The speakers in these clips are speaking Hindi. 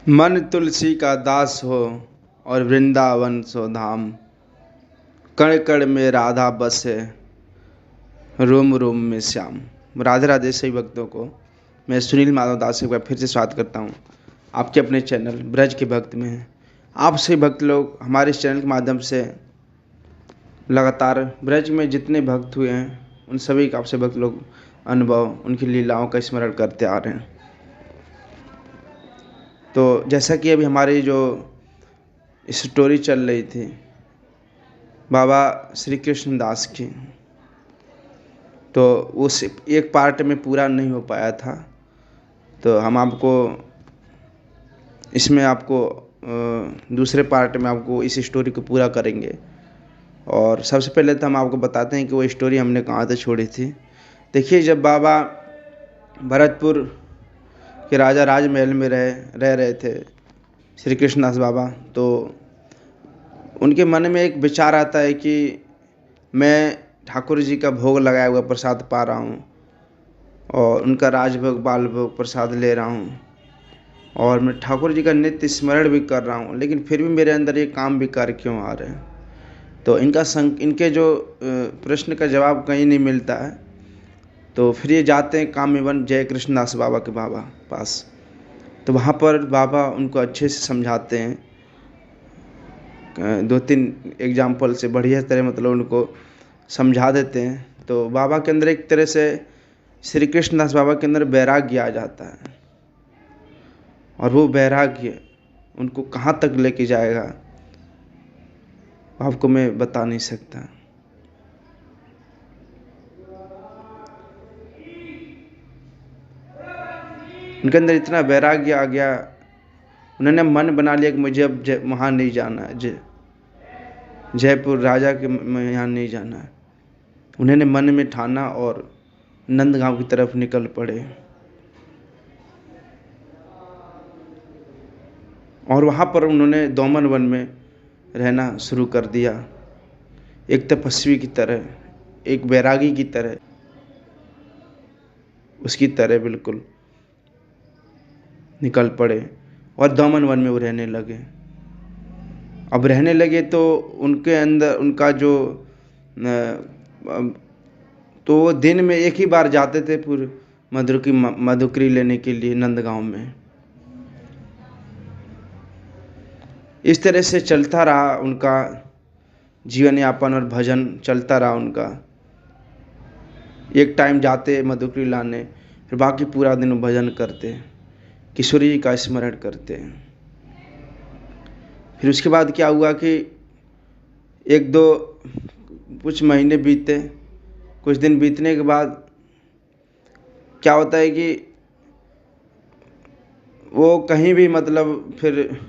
मन तुलसी का दास हो और वृंदावन सो धाम। कण कण में राधा बसे, रोम रोम में श्याम। राधे राधे सभी भक्तों को मैं सुनील माधव दास एक बार फिर से स्वागत करता हूँ आपके अपने चैनल ब्रज के भक्त में। आप सभी भक्त लोग हमारे इस चैनल के माध्यम से लगातार ब्रज में जितने भक्त हुए हैं उन सभी का आपसे भक्त लोग अनुभव, उनकी लीलाओं का स्मरण करते आ रहे हैं। तो जैसा कि अभी हमारी जो स्टोरी चल रही थी बाबा श्री कृष्ण दास की, तो उस एक पार्ट में पूरा नहीं हो पाया था, तो हम आपको इसमें दूसरे पार्ट में आपको इस स्टोरी को पूरा करेंगे। और सबसे पहले तो हम आपको बताते हैं कि वो स्टोरी हमने कहाँ से छोड़ी थी। देखिए, जब बाबा भरतपुर के राजा राजमहल में रह रहे थे श्री कृष्णदास बाबा, तो उनके मन में एक विचार आता है कि मैं ठाकुर जी का भोग लगाया हुआ प्रसाद पा रहा हूँ और उनका राजभोग बाल भोग प्रसाद ले रहा हूँ और मैं ठाकुर जी का नित्य स्मरण भी कर रहा हूँ, लेकिन फिर भी मेरे अंदर ये काम विकार क्यों आ रहे हैं। तो इनके जो प्रश्न का जवाब कहीं नहीं मिलता है, तो फिर ये जाते हैं काम्यवन जय कृष्णदास बाबा के पास। तो वहाँ पर बाबा उनको अच्छे से समझाते हैं, 2-3 एग्जाम्पल से बढ़िया तरह मतलब उनको समझा देते हैं। तो बाबा के अंदर एक तरह से श्री कृष्णदास बाबा के अंदर वैराग्य आ जाता है, और वो वैराग्य उनको कहाँ तक लेके जाएगा आपको मैं बता नहीं सकता। उनके अंदर इतना वैराग्य आ गया, उन्होंने मन बना लिया कि मुझे अब वहाँ नहीं जाना है, जयपुर राजा के यहाँ नहीं जाना है। उन्होंने मन में ठाना और नंदगांव की तरफ निकल पड़े। और वहाँ पर उन्होंने दोमन वन में रहना शुरू कर दिया, एक तपस्वी की तरह, एक वैरागी की तरह, उसकी तरह बिल्कुल निकल पड़े और दोमन वन में वो रहने लगे। अब रहने लगे तो उनके अंदर उनका जो तो वो दिन में एक ही बार जाते थे पूरे मधुकरी लेने के लिए नंदगांव में। इस तरह से चलता रहा उनका जीवन यापन और भजन चलता रहा उनका। एक टाइम जाते मधुकरी लाने, फिर बाकी पूरा दिन भजन करते, किशोरी जी का स्मरण करते। फिर उसके बाद क्या हुआ कि कुछ महीने बीते, कुछ दिन बीतने के बाद क्या होता है कि वो कहीं भी मतलब फिर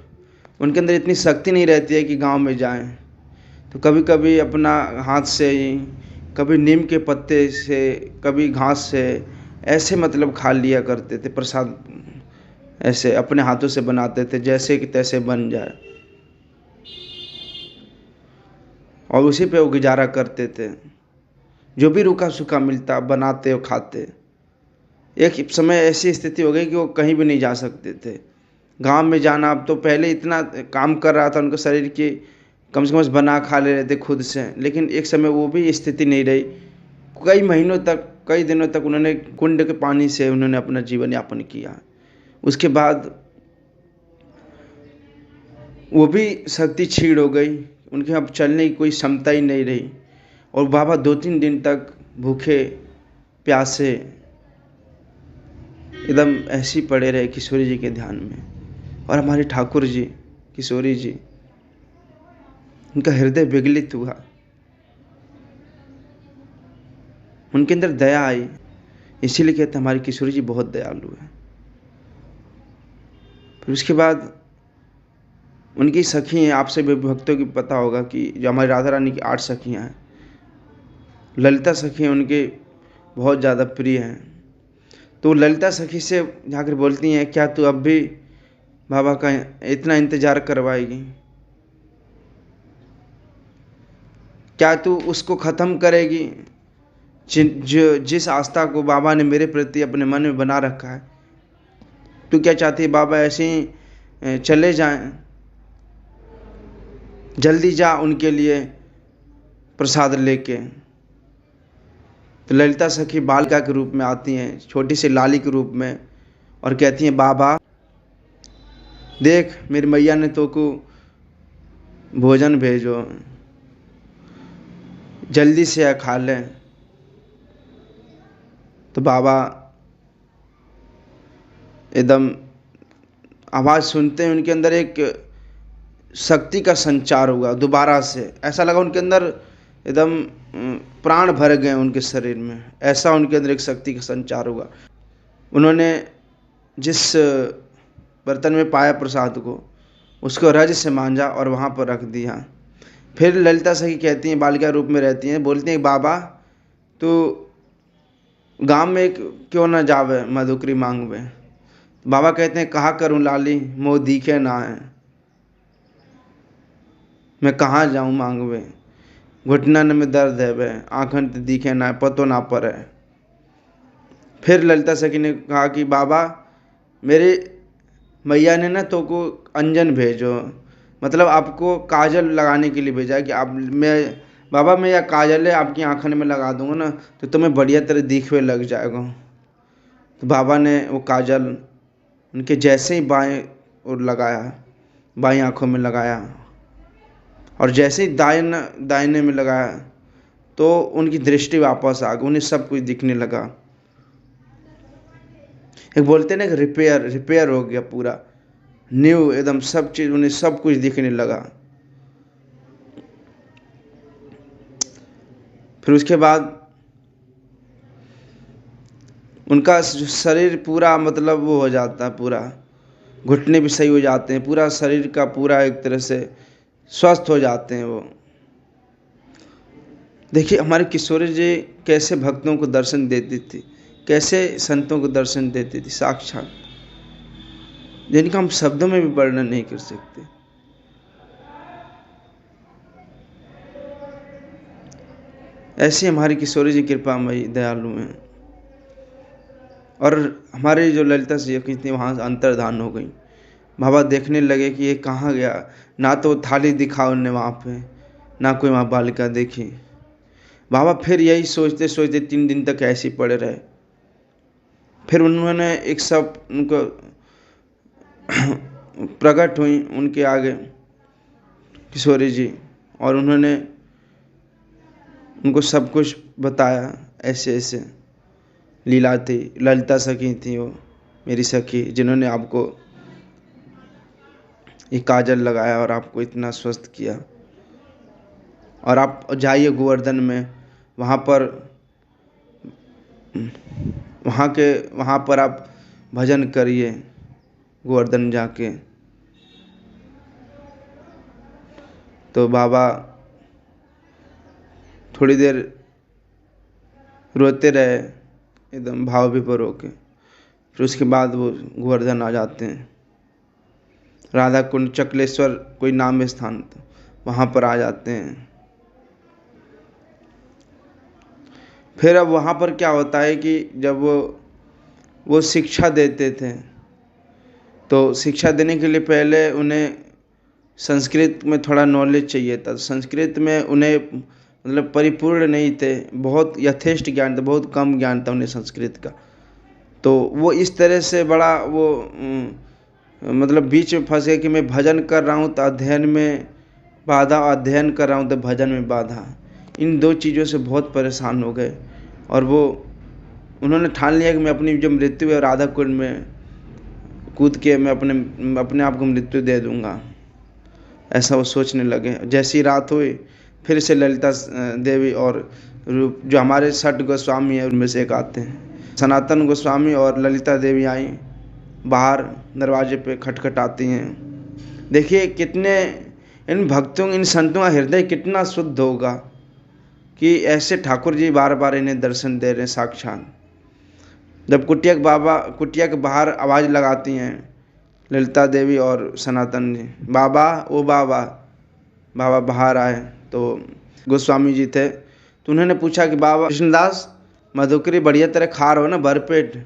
उनके अंदर इतनी शक्ति नहीं रहती है कि गांव में जाएं। तो कभी कभी अपना हाथ से ही, कभी नीम के पत्ते से, कभी घास से ऐसे मतलब खा लिया करते थे प्रसाद, ऐसे अपने हाथों से बनाते थे जैसे कि तैसे बन जाए, और उसी पे वो गुजारा करते थे। जो भी रूखा सूखा मिलता बनाते और खाते। एक समय ऐसी स्थिति हो गई कि वो कहीं भी नहीं जा सकते थे। गांव में जाना, अब तो पहले इतना काम कर रहा था उनका शरीर की कम से कम बना खा ले रहे थे खुद से, लेकिन एक समय वो भी स्थिति नहीं रही। कई महीनों तक, कई दिनों तक उन्होंने कुंड के पानी से उन्होंने अपना जीवन यापन किया। उसके बाद वो भी शक्ति क्षीण हो गई, उनके अब चलने की कोई क्षमता ही नहीं रही, और बाबा 2-3 दिन तक भूखे प्यासे एकदम ऐसे ही पड़े रहे किशोरी जी के ध्यान में। और हमारे ठाकुर जी, किशोरी जी, उनका हृदय विगलित हुआ, उनके अंदर दया आई। इसीलिए कहते हैं हमारी किशोरी जी बहुत दयालु है। फिर उसके बाद उनकी सखी हैं, आपसे भी भक्तों की पता होगा कि जो हमारी राधा रानी की 8 सखियाँ हैं, ललिता सखी उनके बहुत ज़्यादा प्रिय हैं। तो ललिता सखी से जाकर बोलती हैं, क्या तू अब भी बाबा का इतना इंतज़ार करवाएगी? क्या तू उसको ख़त्म करेगी जिस आस्था को बाबा ने मेरे प्रति अपने मन में बना रखा है? तू क्या चाहती है बाबा ऐसे ही चले जाएं, जल्दी जा उनके लिए प्रसाद लेके। तो ललिता सखी बालिका के रूप में आती हैं, छोटी सी लाली के रूप में, और कहती हैं बाबा देख मेरी मैया ने तो को भोजन भेजो, जल्दी से खा लें। तो बाबा एकदम आवाज़ सुनते हैं उनके अंदर एक शक्ति का संचार हुआ दोबारा से। ऐसा लगा उनके अंदर एकदम प्राण भर गए उनके शरीर में, ऐसा उनके अंदर एक शक्ति का संचार हुआ। उन्होंने जिस बर्तन में पाया प्रसाद को, उसको रज से मांझा और वहाँ पर रख दिया। फिर ललिता सखी कहती हैं, बालिका रूप में रहती हैं, बोलती हैं बाबा तो गांव में क्यों न जावे मधुकरी मांगवे। बाबा कहते हैं कहा करूं लाली मोह दिखे ना है, मैं कहाँ जाऊं मांगवे, घुटनन में दर्द है वे, आँखन ते दिखे ना है, पतो ना पड़े। फिर ललिता सखी ने कहा कि बाबा मेरे मैया ने ना तो को अंजन भेजो, मतलब आपको काजल लगाने के लिए भेजा है कि आप बाबा मैं या काजल है आपकी आँखन में लगा दूंगा ना तो तुम्हें बढ़िया तरह दिखने लग जाएगा। तो बाबा ने वो काजल उनके जैसे ही बाएं और लगाया, बाई आँखों में लगाया, और जैसे ही दाहिने में लगाया तो उनकी दृष्टि वापस आ गई, उन्हें सब कुछ दिखने लगा। एक बोलते ना कि रिपेयर हो गया, पूरा न्यू एकदम सब चीज़, उन्हें सब कुछ दिखने लगा। फिर उसके बाद उनका शरीर पूरा मतलब वो हो जाता है, पूरा घुटने भी सही हो जाते हैं, पूरा शरीर का पूरा एक तरह से स्वस्थ हो जाते हैं वो। देखिए हमारे किशोरी जी कैसे भक्तों को दर्शन देती थी, कैसे संतों को दर्शन देती थी साक्षात, जिनका हम शब्दों में भी वर्णन नहीं कर सकते। ऐसी हमारी किशोरी जी कृपामयी दयालु हैं। और हमारे जो ललिता सखी थी वहाँ अंतर्धान हो गई। बाबा देखने लगे कि ये कहाँ गया, ना तो थाली दिखा उन्हें वहाँ पे, ना कोई वहाँ बालिका देखी। बाबा फिर यही सोचते सोचते 3 दिन तक ऐसे ही पड़े रहे। फिर उन्होंने एक सब उनको प्रकट हुई उनके आगे किशोरी जी, और उन्होंने उनको सब कुछ बताया, ऐसे ऐसे लीला थी। ललिता सखी थी वो मेरी सखी, जिन्होंने आपको ये काजल लगाया और आपको इतना स्वस्थ किया। और आप जाइए गोवर्धन में, वहाँ पर आप भजन करिए गोवर्धन जाके। तो बाबा थोड़ी देर रोते रहे एकदम भाव विभोर होके। फिर उसके बाद वो गोवर्धन आ जाते हैं, राधा कुंड चकलेश्वर कोई नाम स्थान था, वहाँ पर आ जाते हैं। फिर अब वहाँ पर क्या होता है कि जब वो शिक्षा देते थे, तो शिक्षा देने के लिए पहले उन्हें संस्कृत में थोड़ा नॉलेज चाहिए था। संस्कृत में उन्हें मतलब परिपूर्ण नहीं थे, बहुत यथेष्ट ज्ञान था, बहुत कम ज्ञान था उन्हें संस्कृत का। तो वो इस तरह से बड़ा वो मतलब बीच में फंस गए कि मैं भजन कर रहा हूँ तो अध्ययन में बाधा, अध्ययन कर रहा हूँ तो भजन में बाधा। इन 2 चीज़ों से बहुत परेशान हो गए, और वो उन्होंने ठान लिया कि मैं अपनी जो मृत्यु है राधा कुंड में कूद के मैं अपने आप को मृत्यु दे दूँगा, ऐसा वो सोचने लगे। जैसी रात हुई फिर से ललिता देवी और रूप जो हमारे 6 गोस्वामी हैं उनमें से एक आते हैं, सनातन गोस्वामी और ललिता देवी आई, बाहर दरवाजे पे खटखटाती हैं। देखिए कितने इन भक्तों, इन संतों का हृदय कितना शुद्ध होगा कि ऐसे ठाकुर जी बार बार इन्हें दर्शन दे रहे हैं साक्षात। जब कुटिया के बाहर आवाज़ लगाती हैं ललिता देवी और सनातन जी, बाबा ओ बाबा, बाबा बाहर आए तो गोस्वामी जी थे। तो उन्होंने पूछा कि बाबा कृष्णदास मधुकरी बढ़िया तरह खा रहे हो ना, भरपेट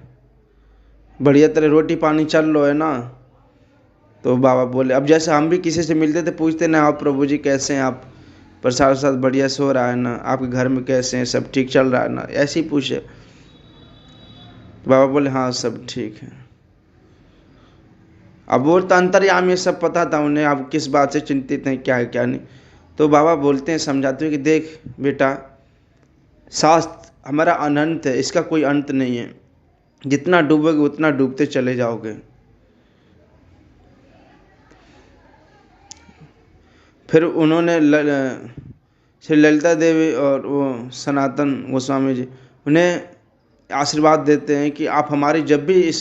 बढ़िया तरह रोटी पानी चल लो है ना। तो बाबा बोले, अब जैसे हम भी किसी से मिलते थे पूछते ना, आप प्रभु जी कैसे हैं, आप प्रसाद वसाद बढ़िया से हो रहा है ना, आपके घर में कैसे हैं, सब ठीक चल रहा है ना, ऐसे ही पूछे। तो बाबा बोले हाँ सब ठीक है। अब वो तो अंतर्यामी, सब पता था उन्हें आप किस बात से चिंतित हैं, क्या है क्या नहीं। तो बाबा बोलते हैं, समझाते हैं कि देख बेटा, शास्त्र हमारा अनंत है, इसका कोई अंत नहीं है, जितना डूबोगे उतना डूबते चले जाओगे। फिर उन्होंने श्री ललिता देवी और वो सनातन गोस्वामी जी उन्हें आशीर्वाद देते हैं कि आप हमारी जब भी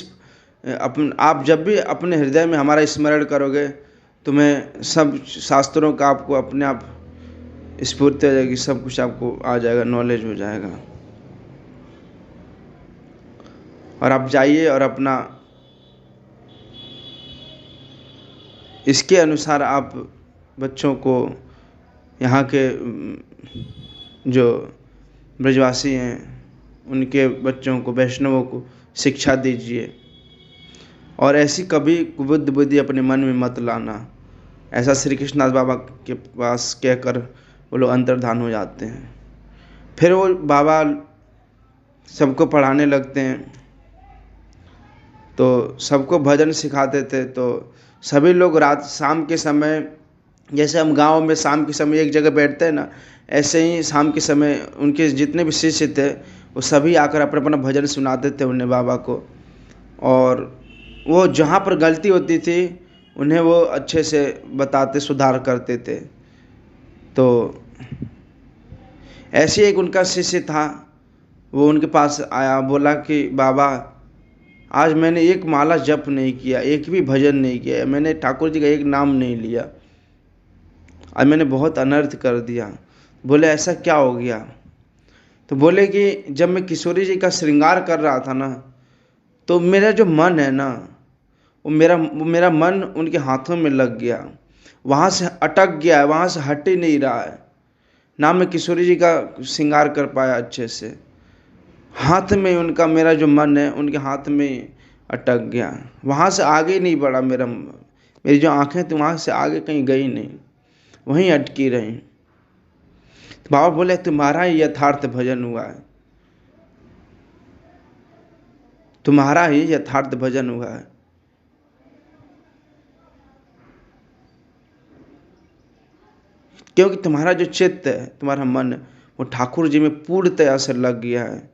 आप जब भी अपने हृदय में हमारा स्मरण करोगे, तुम्हें सब शास्त्रों का आपको अपने आप स्फूर्ति आ जाएगी, सब कुछ आपको आ जाएगा, नॉलेज हो जाएगा। और आप जाइए और अपना इसके अनुसार आप बच्चों को, यहाँ के जो ब्रजवासी हैं उनके बच्चों को, वैष्णवों को शिक्षा दीजिए। और ऐसी कभी कुबुद्ध बुद्धि अपने मन में मत लाना। ऐसा श्री कृष्णदास बाबा के पास कहकर वो लोग अंतर्धान हो जाते हैं। फिर वो बाबा सबको पढ़ाने लगते हैं, तो सबको भजन सिखाते थे। तो सभी लोग रात शाम के समय, जैसे हम गांव में शाम के समय एक जगह बैठते हैं ना, ऐसे ही शाम के समय उनके जितने भी शिष्य थे वो सभी आकर अपना अपना भजन सुनाते थे उन्हें, बाबा को। और वो जहाँ पर गलती होती थी उन्हें वो अच्छे से बताते, सुधार करते थे। तो ऐसे एक उनका शिष्य था, वो उनके पास आया, बोला कि बाबा आज मैंने एक माला जप नहीं किया, एक भी भजन नहीं किया, मैंने ठाकुर जी का एक नाम नहीं लिया, आज मैंने बहुत अनर्थ कर दिया। बोले ऐसा क्या हो गया? तो बोले कि जब मैं किशोरी जी का श्रृंगार कर रहा था ना, तो मेरा जो मन है ना, वो मेरा मन उनके हाथों में लग गया, वहाँ से अटक गया है, वहाँ से हट ही नहीं रहा है ना। मैं किशोरी जी का श्रृंगार कर पाया अच्छे से, हाथ में उनका, मेरा जो मन है उनके हाथ में अटक गया, वहाँ से आगे नहीं बढ़ा। मेरी जो आँखें थी वहाँ से आगे कहीं गई नहीं, वहीं अटकी रही। तो बाबा बोले तुम्हारा ही यथार्थ भजन हुआ है, तुम्हारा ही यथार्थ भजन हुआ है। क्योंकि तुम्हारा जो चित्त है, तुम्हारा मन है, वो ठाकुर जी में पूर्णतया से लग गया है,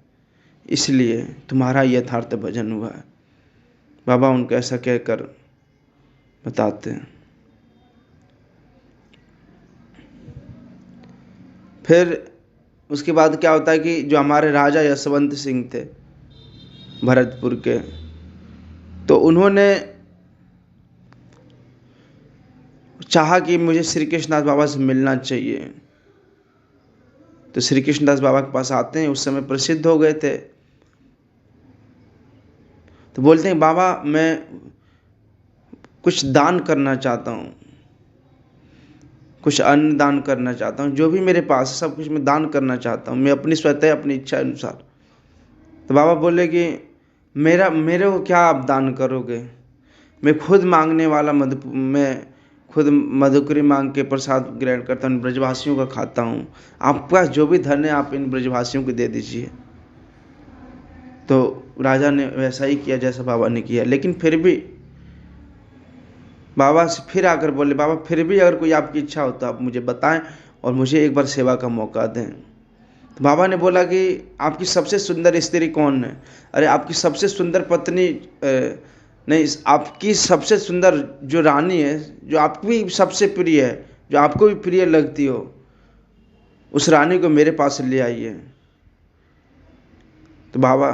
इसलिए तुम्हारा यथार्थ भजन हुआ है। बाबा उनको ऐसा कहकर बताते हैं। फिर उसके बाद क्या होता है कि जो हमारे राजा यशवंत सिंह थे भरतपुर के, तो उन्होंने चाहा कि मुझे श्री कृष्णदास बाबा से मिलना चाहिए। तो श्री कृष्णदास बाबा के पास आते हैं, उस समय प्रसिद्ध हो गए थे। तो बोलते हैं बाबा मैं कुछ दान करना चाहता हूँ, कुछ अन्न दान करना चाहता हूँ, जो भी मेरे पास है सब कुछ मैं दान करना चाहता हूँ, मैं अपनी स्वतः अपनी इच्छा अनुसार। तो बाबा बोले कि मेरे को क्या आप दान करोगे? मैं खुद मांगने वाला, मैं खुद मधुकरी मांग के प्रसाद ग्रहण करता हूँ, ब्रजवासियों का खाता हूँ, आपका जो भी धन है आप इन ब्रजवासियों को दे दीजिए। तो राजा ने वैसा ही किया जैसा बाबा ने किया। लेकिन फिर भी बाबा से फिर आकर बोले, बाबा फिर भी अगर कोई आपकी इच्छा हो तो आप मुझे बताएं और मुझे एक बार सेवा का मौका दें। तो बाबा ने बोला कि आपकी सबसे सुंदर स्त्री कौन है? अरे आपकी सबसे सुंदर पत्नी नहीं, आपकी सबसे सुंदर जो रानी है, जो आपको भी सबसे प्रिय है, जो आपको भी प्रिय लगती हो, उस रानी को मेरे पास ले आइए। तो बाबा,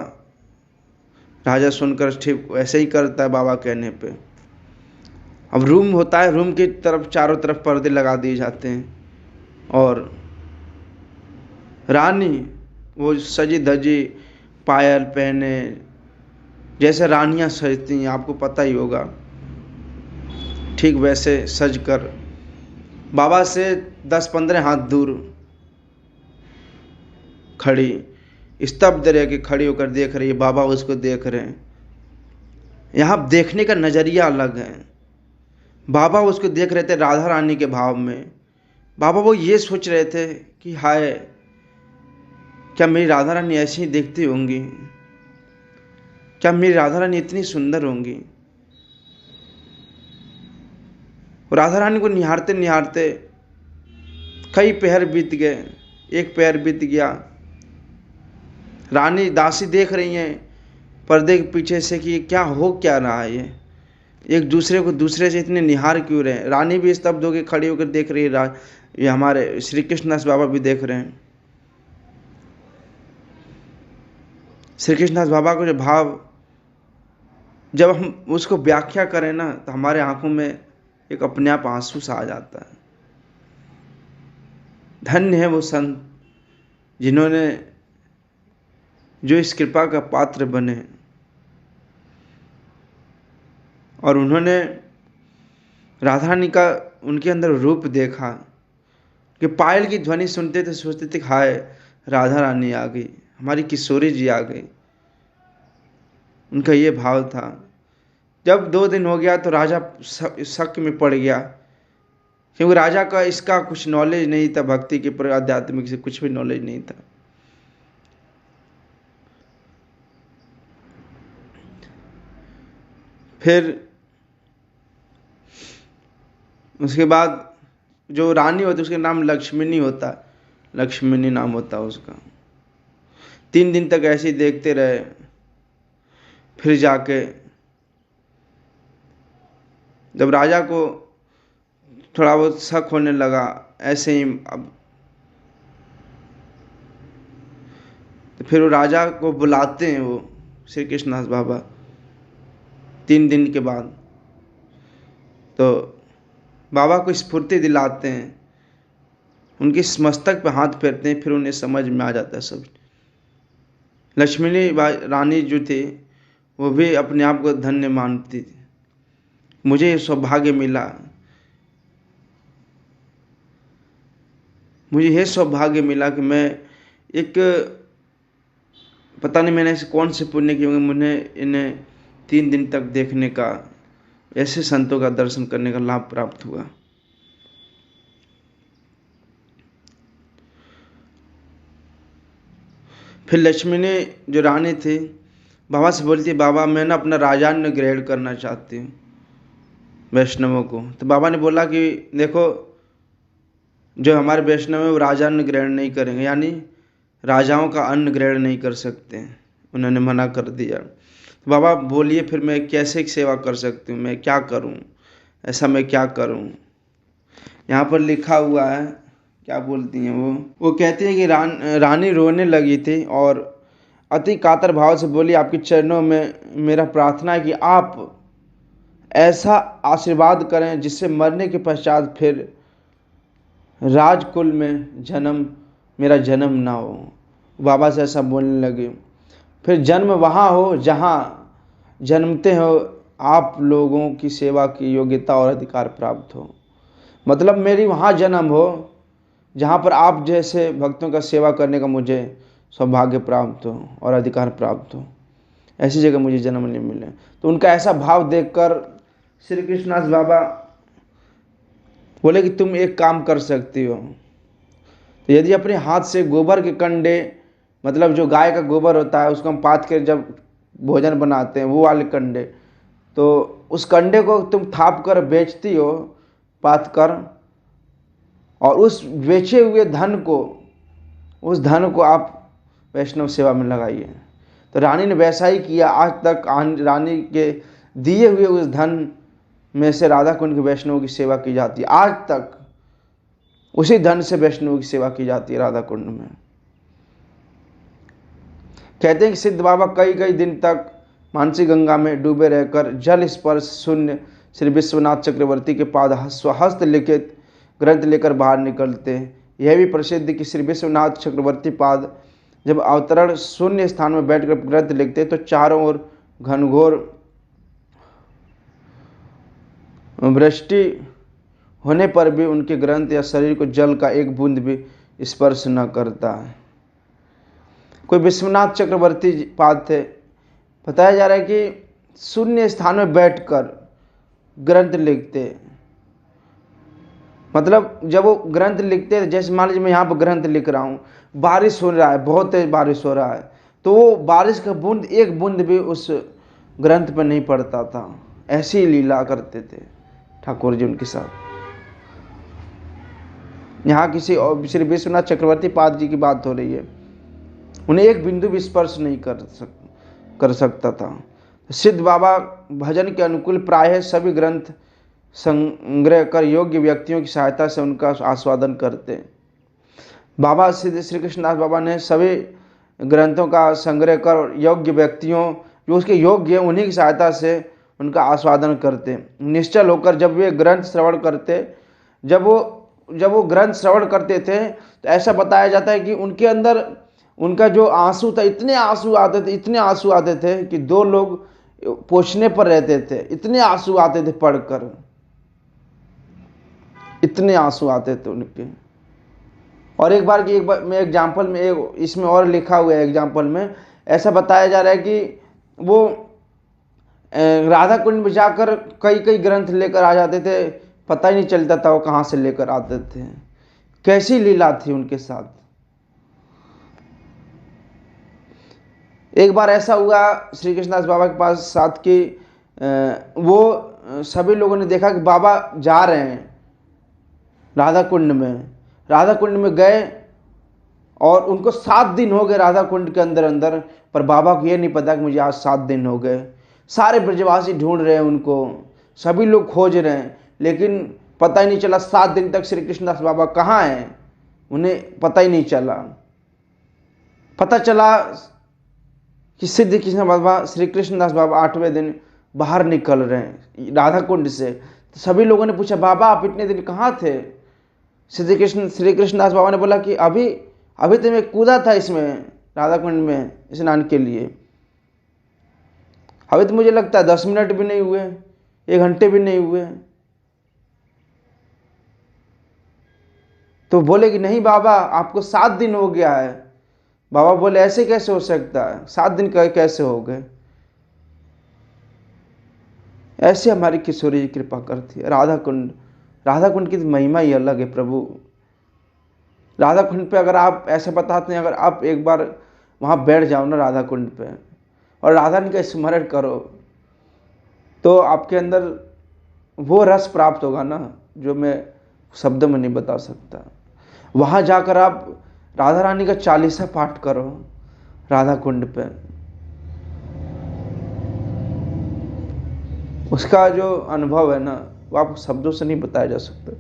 राजा सुनकर ठीक ऐसे ही करता है बाबा कहने पे। अब रूम होता है, रूम की तरफ चारों तरफ पर्दे लगा दिए जाते हैं, और रानी वो सजी धजी, पायल पहने, जैसे रानियां सजती हैं, आपको पता ही होगा, ठीक वैसे सज कर बाबा से 10-15 हाथ दूर खड़ी, स्तब्ध रह के खड़ी होकर देख रही है, बाबा उसको देख रहे हैं। यहाँ देखने का नज़रिया अलग है। बाबा उसको देख रहे थे राधा रानी के भाव में। बाबा वो ये सोच रहे थे कि हाय, क्या मेरी राधा रानी ऐसी ही देखती होंगी? क्या मेरी राधा रानी इतनी सुंदर होंगी? राधा रानी को निहारते निहारते कई पहर बीत गए। एक पहर बीत गया, रानी दासी देख रही हैं पर्दे के पीछे से कि क्या हो क्या रहा है, ये एक दूसरे को दूसरे से इतने निहार क्यों रहे हैं। रानी भी स्तब्ध होकर खड़ी होकर देख रही है, ये हमारे श्री कृष्णदास बाबा भी देख रहे हैं। श्री कृष्णदास बाबा को जो भाव, जब हम उसको व्याख्या करें ना, तो हमारे आंखों में एक अपने आप आंसू सा आ जाता है। धन्य है वो संत जिन्होंने, जो इस कृपा का पात्र बने और उन्होंने राधा रानी का उनके अंदर रूप देखा कि पायल की ध्वनि सुनते थे सोचते थे हाय राधा रानी आ गई, हमारी किशोरी जी आ गई। उनका ये भाव था। जब 2 दिन हो गया तो राजा शक में पड़ गया, क्योंकि राजा का इसका कुछ नॉलेज नहीं था, भक्ति के पर आध्यात्मिक से कुछ भी नॉलेज नहीं था। फिर उसके बाद जो रानी होती उसका नाम लक्ष्मीनी होता, लक्ष्मीनी नाम होता उसका। 3 दिन तक ऐसे ही देखते रहे। फिर जाके जब राजा को थोड़ा बहुत शक होने लगा, ऐसे ही अब तो फिर वो राजा को बुलाते हैं, वो श्री कृष्णदास बाबा 3 दिन के बाद। तो बाबा को स्फूर्ति दिलाते हैं, उनके मस्तक पे हाथ फेरते हैं, फिर उन्हें समझ में आ जाता है सब। लक्ष्मी रानी जो थी वो भी अपने आप को धन्य मानती थी, मुझे सौभाग्य मिला, मुझे यह सौभाग्य मिला कि मैं एक, पता नहीं मैंने ऐसे कौन से पुण्य किए होंगे, मुझे इन्हें 3 दिन तक देखने का, ऐसे संतों का दर्शन करने का लाभ प्राप्त हुआ। फिर लक्ष्मी ने जो रानी थी बाबा से बोलती, बाबा मैं ना अपना राजान्य ग्रहण करना चाहती हूँ वैष्णवों को। तो बाबा ने बोला कि देखो जो हमारे वैष्णव है वो राजान्न ग्रहण नहीं करेंगे, यानी राजाओं का अन्न ग्रहण नहीं कर सकते, उन्होंने मना कर दिया। तो बाबा बोलिए फिर मैं कैसे सेवा कर सकती हूँ, मैं क्या करूँ, ऐसा मैं क्या करूँ। यहाँ पर लिखा हुआ है, क्या बोलती हैं वो कहती है कि रानी रोने लगी थी और अति कातर भाव से बोली, आपके चरणों में मेरा प्रार्थना है कि आप ऐसा आशीर्वाद करें जिससे मरने के पश्चात फिर राजकुल में मेरा जन्म ना हो। बाबा से ऐसा बोलने लगे, फिर जन्म वहाँ हो जहाँ जन्मते हो आप लोगों की सेवा की योग्यता और अधिकार प्राप्त हो। मतलब मेरी वहाँ जन्म हो जहाँ पर आप जैसे भक्तों का सेवा करने का मुझे सौभाग्य प्राप्त हो और अधिकार प्राप्त हो, ऐसी जगह मुझे जन्म नहीं मिले। तो उनका ऐसा भाव देखकर श्री कृष्णदास बाबा बोले कि तुम एक काम कर सकती हो, तो यदि अपने हाथ से गोबर के कंडे, मतलब जो गाय का गोबर होता है उसको हम पाथ के जब भोजन बनाते हैं वो वाले कंडे, तो उस कंडे को तुम थाप कर बेचती हो पाथ कर, और उस बेचे हुए धन को, उस धन को आप वैष्णव सेवा में लगाइए। तो रानी ने वैसा ही किया। आज तक रानी के दिए हुए उस धन में से राधा कुंड के वैष्णव की सेवा की जाती है। आज तक उसी धन से वैष्णव की सेवा की जाती है राधा कुंड में। कहते हैं कि सिद्ध बाबा कई दिन तक मानसी गंगा में डूबे रहकर जल स्पर्श शून्य श्री विश्वनाथ चक्रवर्ती के पाद स्वहस्त लिखित ग्रंथ लेकर बाहर निकलते हैं। यह भी प्रसिद्ध कि श्री विश्वनाथ चक्रवर्ती पाद जब अवतरण शून्य स्थान में बैठकर ग्रंथ लिखते तो चारों ओर घनघोर वृष्टि होने पर भी उनके ग्रंथ या शरीर को जल का एक बूंद भी स्पर्श न करता है। कोई विश्वनाथ चक्रवर्ती पाद थे, बताया जा रहा है कि शून्य स्थान में बैठकर ग्रंथ लिखते, मतलब जब वो ग्रंथ लिखते थे, जैसे मान लीजिए मैं यहाँ पर ग्रंथ लिख रहा हूँ, बारिश हो रहा है, बहुत तेज बारिश हो रहा है, तो वो बारिश का बूंद, एक बूंद भी उस ग्रंथ पर नहीं पड़ता था। ऐसी लीला करते थे ठाकुर जी उनके साथ। यहाँ किसी और श्री विश्वनाथ चक्रवर्ती पाद जी की बात हो रही है, उन्हें एक बिंदु भी स्पर्श नहीं कर सकता था। सिद्ध बाबा भजन के अनुकूल प्रायः सभी ग्रंथ संग्रह कर योग्य व्यक्तियों की सहायता से उनका आस्वादन करते। बाबा सिद्ध श्री कृष्णदास बाबा ने सभी ग्रंथों का संग्रह कर योग्य व्यक्तियों, जो उसके योग्य हैं, उन्हीं की सहायता से उनका आस्वादन करते। निश्चल होकर जब वे ग्रंथ श्रवण करते, जब वो ग्रंथ श्रवण करते थे, तो ऐसा बताया जाता है कि उनके अंदर उनका जो आंसू था, इतने आंसू आते थे कि दो लोग पोछने पर रहते थे, इतने आंसू आते थे पढ़कर, इतने आंसू आते थे उनके। और एक बार मैं एग्जाम्पल में, एक इसमें और लिखा हुआ है एग्जाम्पल में, ऐसा बताया जा रहा है कि वो राधा कुंड में जाकर कई कई ग्रंथ लेकर आ जाते थे, पता ही नहीं चलता था वो कहाँ से लेकर आते थे। कैसी लीला थी उनके साथ। एक बार ऐसा हुआ श्री कृष्णदास बाबा के पास साथ कि वो सभी लोगों ने देखा कि बाबा जा रहे हैं राधा कुंड में गए, और उनको 7 दिन हो गए राधा कुंड के अंदर, पर बाबा को ये नहीं पता कि मुझे आज 7 दिन हो गए। सारे ब्रजवासी ढूंढ रहे हैं उनको, सभी लोग खोज रहे हैं, लेकिन पता ही नहीं चला 7 दिन तक श्री कृष्णदास बाबा कहाँ हैं, उन्हें पता ही नहीं चला। पता चला कि सिद्ध कृष्ण बाबा, श्री कृष्णदास बाबा 8वें दिन बाहर निकल रहे हैं राधा कुंड से। तो सभी लोगों ने पूछा, बाबा आप इतने दिन कहाँ थे? श्री कृष्णदास बाबा ने बोला कि अभी तो मैं कूदा था इसमें राधा कुंड में स्नान के लिए, अभी तो मुझे लगता है 10 मिनट भी नहीं हुए, 1 घंटे भी नहीं हुए। तो बोले कि नहीं बाबा आपको 7 दिन हो गया है। बाबा बोले ऐसे कैसे हो सकता है, 7 दिन कैसे हो गए? ऐसे हमारी किशोरी जी कृपा करती है। राधा कुंड की तो महिमा ही अलग है प्रभु। राधा कुंड पे अगर आप ऐसे बताते हैं, अगर आप एक बार वहाँ बैठ जाओ ना राधा कुंड पे, और राधा रानी का स्मरण करो, तो आपके अंदर वो रस प्राप्त होगा ना जो मैं शब्द में नहीं बता सकता। वहाँ जाकर आप राधा रानी का 40 पाठ करो राधा कुंड पे, उसका जो अनुभव है ना, वो आपको शब्दों से नहीं बताया जा सकता,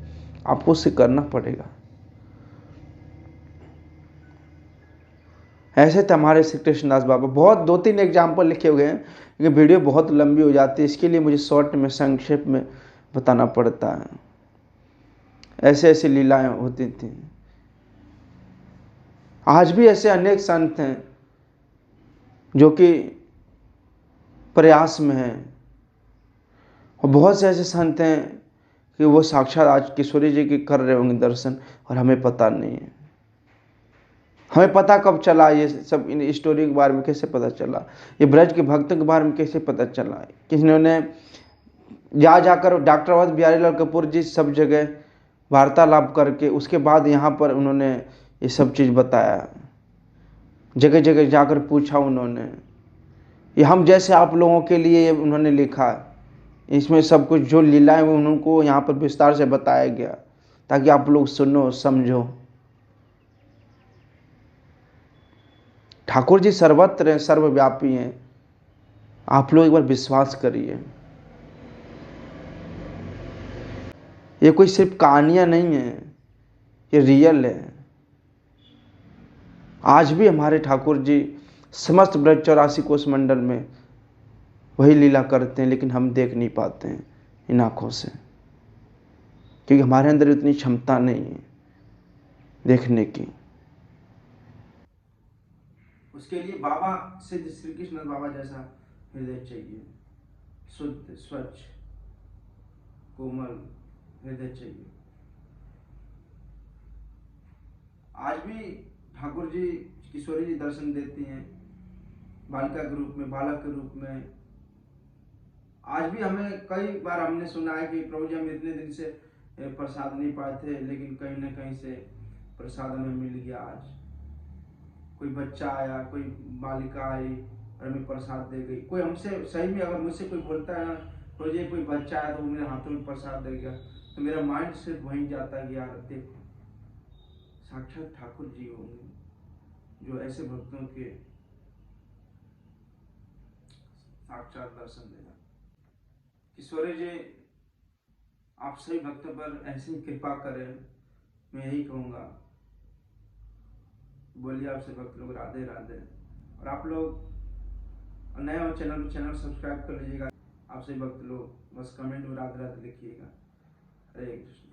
आपको उससे करना पड़ेगा। ऐसे थे हमारे श्री कृष्णदास बाबा। बहुत 2-3 एग्जाम्पल लिखे हुए हैं, लेकिन वीडियो बहुत लंबी हो जाती है, इसके लिए मुझे शॉर्ट में संक्षेप में बताना पड़ता है। ऐसे ऐसी लीलाएं होती थी। आज भी ऐसे अनेक संत हैं जो कि प्रयास में हैं, और बहुत से ऐसे संत हैं कि वो साक्षात आज किशोरी जी की कर रहे होंगे दर्शन, और हमें पता नहीं है। हमें पता कब चला ये सब, इन स्टोरी के बारे में कैसे पता चला, ये ब्रज के भक्तों के बारे में कैसे पता चला? किन्होंने जाकर डॉक्टर अवध बिहारी लाल कपूर जी सब जगह वार्तालाप करके उसके बाद यहाँ पर उन्होंने ये सब चीज़ बताया, जगह जगह जाकर पूछा उन्होंने। ये हम जैसे आप लोगों के लिए ये उन्होंने लिखा, इसमें सब कुछ जो लीलाएं वो उनको यहाँ पर विस्तार से बताया गया, ताकि आप लोग सुनो समझो। ठाकुर जी सर्वत्र हैं, सर्वव्यापी हैं। आप लोग एक बार विश्वास करिए, ये कोई सिर्फ कहानियां नहीं है, ये रियल है। आज भी हमारे ठाकुर जी समस्त ब्रज 84 कोष मंडल में वही लीला करते हैं, लेकिन हम देख नहीं पाते हैं इन आँखों से, क्योंकि हमारे अंदर इतनी क्षमता नहीं है देखने की। उसके लिए बाबा सिद्ध श्री कृष्ण बाबा जैसा हृदय चाहिए, शुद्ध स्वच्छ कोमल हृदय चाहिए। आज भी ठाकुर जी किशोरी जी दर्शन देती हैं बालिका के रूप में, बालक के रूप में। आज भी हमें कई बार हमने सुना है कि प्रभु जी हम इतने दिन से प्रसाद नहीं पाए थे, लेकिन कहीं ना कहीं से प्रसाद हमें मिल गया। आज कोई बच्चा आया, कोई बालिका आई और हमें प्रसाद दे गई। कोई हमसे सही में अगर मुझसे कोई बोलता है ना, तो ये कोई बच्चा आया तो वो मेरे हाथों में प्रसाद दे गया, तो मेरा माइंड सिर्फ वहीं जाता है कि यार देखो साक्षात ठाकुर जी होंगे जो ऐसे भक्तों के साक्षात दर्शन देगा। ईश्वरी जी आप सभी भक्तों पर ऐसी कृपा करें, मैं यही कहूँगा। बोलिए आपसे भक्त लोग राधे राधे। और आप लोग नए हो चैनल सब्सक्राइब कर लीजिएगा। आपसे भक्त लोग बस कमेंट में राधे राधे लिखिएगा। हरे कृष्ण।